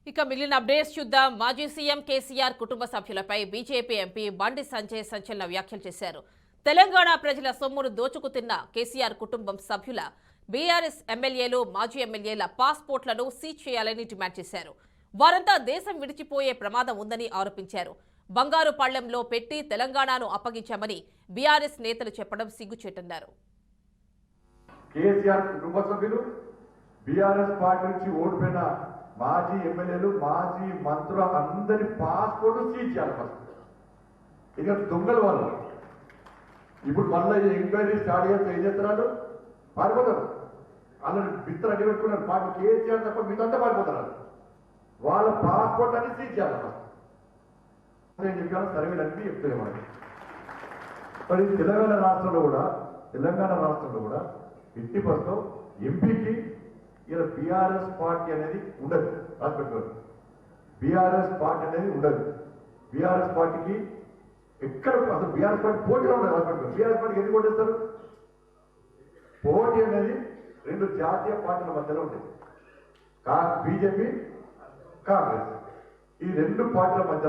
ఇక మిగిలిన అప్డేట్స్ చూద్దాం. మాజీ సీఎం కేసీఆర్ కుటుంబ సభ్యులపై బీజేపీ ఎంపీ బండి సంజయ్ సంచలన వ్యాఖ్యలు చేశారు. తెలంగాణ ప్రజల సొమ్మును దోచుకుతిన్న కేసీఆర్ కుటుంబం సభ్యుల బీఆర్ఎస్ ఎమ్మెల్యేలు, మాజీ ఎమ్మెల్యేల పాస్పోర్ట్లను సీజ్ చేయాలని డిమాండ్ చేశారు. వారంతా దేశం విడిచిపోయే ప్రమాదం ఉందని ఆరోపించారు. బంగారు పళ్లెంలో పెట్టి తెలంగాణను అప్పగించామని బీఆర్ఎస్ నేతలు చెప్పడం సిగ్గుచేటన్నారు. కేసీఆర్ కుటుంబ సభ్యులు, బీఆర్ఎస్ పార్టీ నుంచి ఓడిపోయిన మాజీ ఎమ్మెల్యేలు, మాజీ మంత్రులు అందరి పాస్పోర్ట్ సీజ్ చేయాలి. ఫస్ట్ ఇక దొంగలు వాళ్ళు ఇప్పుడు మళ్ళీ ఎంక్వైరీ స్టార్ట్ చేస్తే ఏం చేస్తున్నారు? పారిపోతారు. వాళ్ళని బిత్తర అడ్డు పెట్టుకున్నారు. పార్టీ కేసీఆర్ తప్ప మీదంతా పారిపోతున్నారు. వాళ్ళ పాస్పోర్ట్ అని సీజ్ చేయాలి. ఫస్ట్ నేను చెప్పాను, సర్వేలు అన్నీ చెప్తాయి మనకి. మరి తెలంగాణ రాష్ట్రంలో కూడా 50% ఎంపీకి ఇలా బీఆర్ఎస్ పార్టీ అనేది ఉండదు. రాసిపెట్టుకోరు. బీఆర్ఎస్ పార్టీ అనేది ఉండదు. బీఆర్ఎస్ పార్టీకి ఎక్కడ అసలు బీఆర్ఎస్ పార్టీ పోటీలో ఉండదు. రాసిపెట్టుకోరు. బీఆర్ఎస్ పార్టీకి ఎందుకు ఓటేస్తారు? పోటీ అనేది 2 జాతీయ పార్టీల మధ్యలో ఉంటుంది. బీజేపీ, కాంగ్రెస్, ఈ 2 పార్టీల మధ్యలో